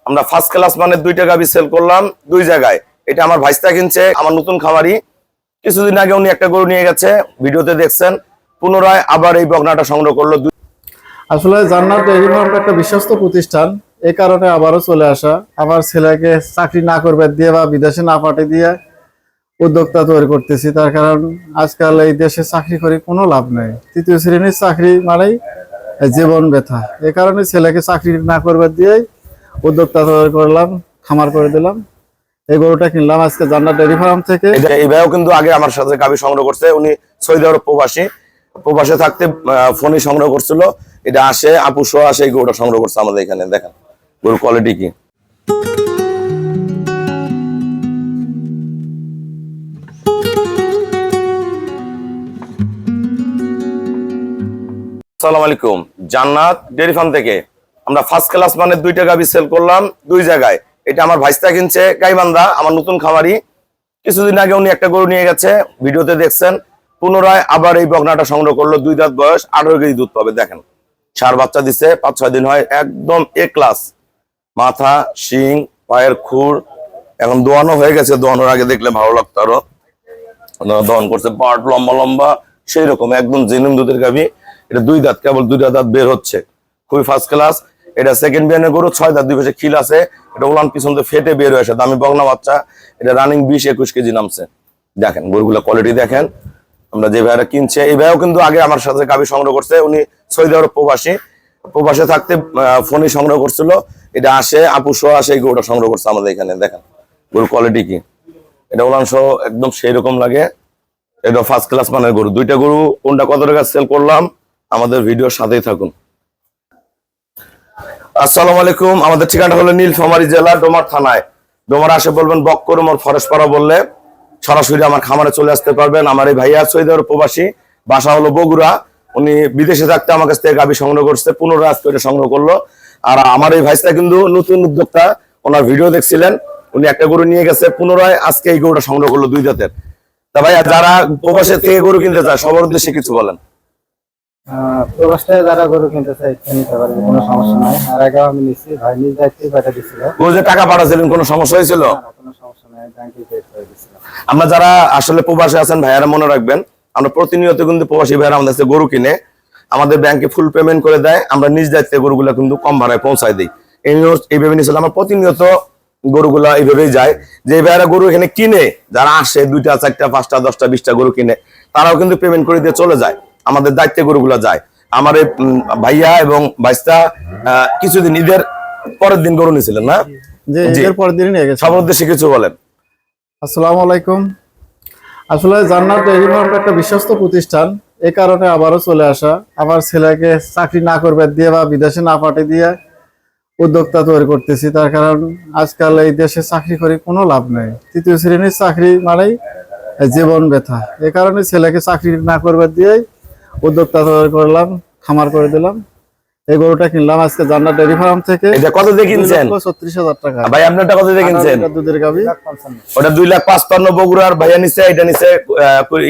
আমরা first class মানের 2টা গাভী সেল করলাম 2 জায়গায়। এটা আমার ভাইস্তা কিনছে, আমার নতুন খামারি। কিছুদিন আগে উনি একটা গরু নিয়ে গেছে, ভিডিওতে দেখছেন। পুনরায় আবার এই বকনাটা সংগ্রহ করলো। আসলে জান্নাত ডেইরি ফার্ম একটা বিশ্বস্ত প্রতিষ্ঠান, এই কারণে আবারও চলে আসা। আমার ছেলেকে চাকরি না করবে দিয়ে বা বিদেশে না পাঠিয়ে দিয়ে উদ্যোক্তা তৈরি করতেছি। তার কারণ আজকাল এই দেশে চাকরি করে কোনো লাভ নেই। 3য় শ্রেণীর চাকরি মানেই জীবন ব্যথা। এই কারণে ছেলেকে চাকরি না করবে দিয়েই উদ্যোক্তা তৈরি করলাম, খামার করে দিলাম। এই গরুটা কিনলাম আজকে জান্নাত ডেইরি ফার্ম থেকে। এই ভাইও কিন্তু আগে আমার সাথে গাভী সংগ্রহ করছে। উনি সৌদি আরব প্রবাসী, প্রবাসে থাকতে ফোনে সংগ্রহ করছিল। এটা আসে আপু সহ আসে এই গরুটা সংগ্রহ করছে আমাদের এখানে। দেখেন গরুর কোয়ালিটি কি। আসসালামু আলাইকুম, জান্নাত ডেইরি ফার্ম থেকে আমরা ফার্স্ট ক্লাস মানের 2টা গাভী সেল করলাম 2 জায়গায়। এটা আমার ভাইস্তা কিনছে, গাইবান্ধা, আমার নতুন খামারি। কিছুদিন আগে উনি একটা গরু নিয়ে গেছে, ভিডিওতে দেখছেন। পুনরায় আবার এই বকনাটা সংগ্রহ করলো। 2 দাঁত বয়স, 18 কেজি দুধ পাবে। দেখেন সার বাচ্চা দিচ্ছে, 5-6 দিন হয়, একদম এ ক্লাস। মাথা, শিং, পায়ের খুর এখন দোয়ানো হয়ে গেছে। দোয়ানোর আগে দেখলে ভালো লাগতো আরো। দহন করছে, পাট লম্বা লম্বা সেই রকম একদম জেনুইন দুধের গাভী। এটা 2 দাঁত, কেবল 2টা দাঁত বের হচ্ছে, খুবই ফার্স্ট ক্লাস। এটা সেকেন্ড বিয়ানের গরু, 6 দাঁত, 2 পাশে খিল আছে। এটা উলান পিছন থেকে ফেটে বের হয়েছে, দামি বগনা বাচ্চা। এটা রানিং 20-21 কেজি নামছে। দেখেন গরুগুলা কোয়ালিটি দেখেন। আমরা যে ভাইরা কিনছে, এই ভাইও কিন্তু আগে আমার সাথে গাভী সংগ্রহ করছে। উনি সৌদি আরব প্রবাসী, প্রবাসে থাকতে ফোনে সংগ্রহ করছিল। এটা আসে আপু সহ আসে এই গরুটা সংগ্রহ করছে আমাদের এখানে। দেখেন গরুর কোয়ালিটি কি। এটা উলান সহ একদম সেই রকম লাগে। এটা ফার্স্ট ক্লাস মানের গরু। 2টা গরু কোনটা কত টাকা সেল করলাম আমাদের ভিডিওর সাথেই থাকুন। আসসালামু আলাইকুম, আমাদের ঠিকানা হলো নীলফামারী জেলা, ডোমার থানায়। ডোমার আসে বলবেন বক্করমোর ফরেশপাড়া বললে সরাসরি আমার খামারে চলে আসতে পারবেন। আমার এই ভাইয়া সৌদি আরব প্রবাসী, বাসা হলো বগুড়া। উনি বিদেশে থাকতে আমার কাছ থেকে গাভী সংগ্রহ করছে, পুনরায় আজকে এটা সংগ্রহ করলো। আর আমার এই ভাইসটা কিন্তু নতুন উদ্যোক্তা, ওনার ভিডিও দেখছিলেন। উনি একটা গরু নিয়ে গেছে, পুনরায় আজকে এই গরুটা সংগ্রহ করলো 2 দাঁতের। তা ভাইয়া যারা প্রবাসে থেকে গরু কিনতে চায় সবার উদ্দেশ্যে কিছু বলেন। প্রবাসে যারা গরু কিনতে চায় নিতে পারবে, কোনো সমস্যা নাই। আর আগে আমি নিচ্ছি, ভাই নিজ দায়িত্বে পাঠিয়ে দিচ্ছিল। ও যে টাকা পাঠাচ্ছিলেন কোনো সমস্যা হয়েছিল? কোনো সমস্যা নাই, ব্যাংকে পে করে দিচ্ছিল। আমরা যারা আসলে প্রবাসে আছেন ভাইয়ারা মনে রাখবেন, আমরা প্রতিনিয়ত কিন্তু প্রবাসী ভাইয়ারা আমাদের কাছে গরু কিনে আমাদের ব্যাংকে ফুল পেমেন্ট করে দেয়। আমরা নিজ দায়িত্বে গরুগুলা কিন্তু কম ভাড়ায় পৌঁছায় দিই। এইভাবে নিয়েছিল আমরা প্রতিনিয়ত গরুগুলা এইভাবেই যায়। যে ভাইয়ারা গরু এখানে কিনে, যারা আসে 2টা 4টা 5টা 10টা 20টা গরু কিনে, তারাও কিন্তু পেমেন্ট করে দিয়ে চলে যায়। আমাদের দায়িত্বে গরুগুলা যায়। আমার এই ভাইয়া এবং ভাইস্তা কিছুদিন ঈদের পরের দিন গরু নিয়েছিলেন না? যে ঈদের পরের দিনই নিয়ে গেছে। সবার উদ্দেশ্যে কিছু বলেন। আসসালামু আলাইকুম। আসলে জান্নাত ডেইরি ফার্ম একটা বিশ্বস্ত প্রতিষ্ঠান, এই কারণে আবারও চলে আসা। আমার ছেলেকে চাকরি না করবে দিয়ে বা বিদেশে না পাঠিয়ে দিয়ে উদ্যোক্তা তৈরি করতেছি। তার কারণ আজকাল এই দেশে চাকরি করে কোনো লাভ নেই। 3য় শ্রেণীর চাকরি মানেই জীবন ব্যথা। এই কারণে ছেলেকে চাকরি না করবে দিয়েই উদ্যোক্তা তৈরি করলাম, খামার করে দিলাম। এই গরুটা কিনলাম আজকে জান্নাত ডেইরি ফার্ম থেকে। এটা কত দিয়ে কিনছেন? 36,000 টাকা। ভাই আপনারটা কত দিয়ে কিনছেন? দুধের গাভী। ওটা 2,55,000 বগুড়ার ভাইয়া নিছে। এটা নিছে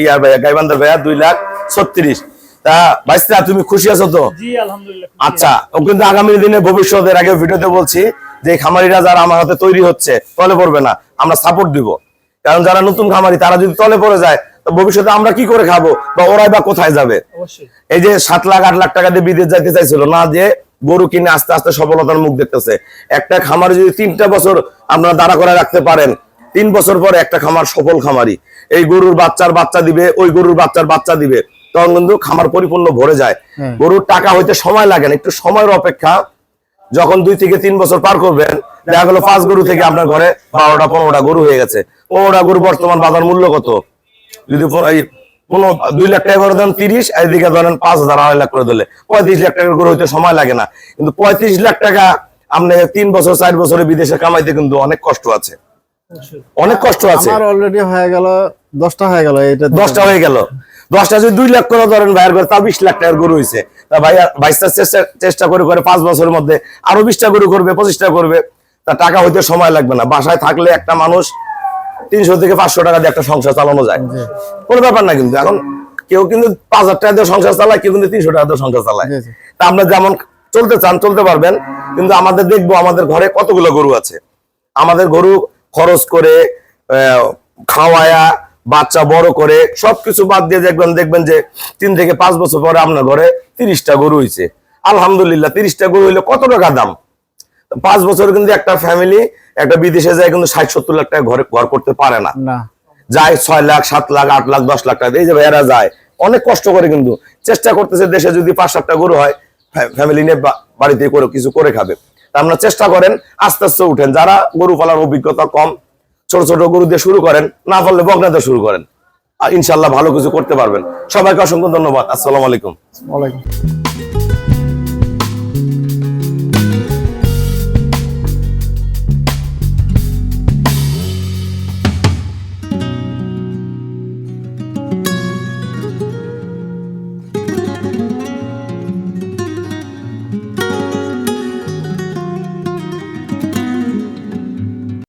ইয়ার ভাইয়া গাইবান্ধার ভাইয়া 2,36,000। তা ভাইস্তা তুমি খুশি আছো তো? জি আলহামদুলিল্লাহ। আচ্ছা, ও কিন্তু আগামী দিনে ভবিষ্যতের আগে ভিডিওতে বলছি যে খামারিরা যারা আমার হাতে তৈরি হচ্ছে তলে পড়বে না, আমরা সাপোর্ট দিব। কারণ যারা নতুন খামারি তারা যদি তলে পড়ে যায় তো ভবিষ্যতে আমরা কি করে খাবো বা ওরাই বা কোথায় যাবে? এই যে 7 লাখ 8 লাখ টাকা দিয়ে বিদেশ যাইতে চাইছিল না, যে গরু কিনে আস্তে আস্তে সফলতার মুখ দেখতেছে। একটা খামারে যদি 3টা বছর আপনারা দাঁড়া করে রাখতে পারেন, 3 বছর পরে একটা খামার সফল খামারি। এই গরুর বাচ্চার বাচ্চা দিবে, ওই গরুর বাচ্চার বাচ্চা দিবে, তখন কিন্তু খামার পরিপূর্ণ ভরে যায়। গরুর টাকা হইতে সময় লাগে না, একটু সময়ের অপেক্ষা। যখন 2 থেকে 3 বছর পার করবেন, দেখা গেল 5 গরু থেকে আপনার ঘরে 12টা 15টা গরু হয়ে গেছে। 15টা গরু বর্তমান বাজার মূল্য কত? যদি 2 লাখ টাকা করে দেন 30, এদিকে ধরেন 5,000 2.5 লাখ করে দিলে 35 লাখ টাকার গরু হইতে সময় লাগে না। কিন্তু 35 লাখ টাকা আপনি 3 বছর 4 বছরে বিদেশে কামাইতে কিন্তু অনেক কষ্ট আছে, অনেক কষ্ট আছে। আমার অলরেডি হয়ে গেল 10টা হয়ে গেল। এটা 10টা হয়ে গেল। 10টা যদি 2 লাখ করে ধরেন ভাইয়ের ঘরে, তা 20 লাখ টাকার গরু হয়েছে। তা ভাইয়া 22টা চেষ্টা করে 5 বছরের মধ্যে আরো 20টা গরু করবে, 25টা করবে। তা টাকা হইতে সময় লাগবে না। বাসায় থাকলে একটা মানুষ 300 থেকে 500 টাকা দিয়ে একটা সংসার চালানো যায়, কোনো ব্যাপার না। কিন্তু এখন কেউ কিন্তু 5,000 টাকা দিয়ে সংসার চালায়, কেউ কিন্তু 300 টাকা দিয়ে সংসার চালায়। তা আমরা যেমন চলতে চান চলতে পারবেন, কিন্তু আমাদের দেখবো আমাদের ঘরে কতগুলো গরু আছে। আমাদের গরু খরচ করে খাওয়ায়া বাচ্চা বড় করে সবকিছু বাদ দিয়ে দেখবেন যে 3 থেকে 5 বছর পরে আপনার ঘরে 30টা গরু হয়েছে। আলহামদুলিল্লাহ, 30টা গরু হইলে কত টাকা দাম? 5 বছর কিন্তু একটা ফ্যামিলি একটা বিদেশে যায় কিন্তু 60-70 লাখ টাকা ঘর করতে পারে না। যায় 6 লাখ 7 লাখ 8 লাখ 10 লাখ টাকা। এই যে ভাইয়ারা যায় অনেক কষ্ট করে, কিন্তু চেষ্টা করতেছে দেশে যদি 5-7টা গরু হয় ফ্যামিলি নিয়ে বাড়িতে করে কিছু করে খাবে। আপনারা চেষ্টা করেন, আস্তে আস্তে উঠেন। যারা গরু পালার অভিজ্ঞতা কম, ছোট ছোট গরু দিয়ে শুরু করেন, না পারলে বকনা দিয়ে শুরু করেন, আর ইনশাল্লাহ ভালো কিছু করতে পারবেন। সবাইকে অসংখ্য ধন্যবাদ। আসসালামু আলাইকুম।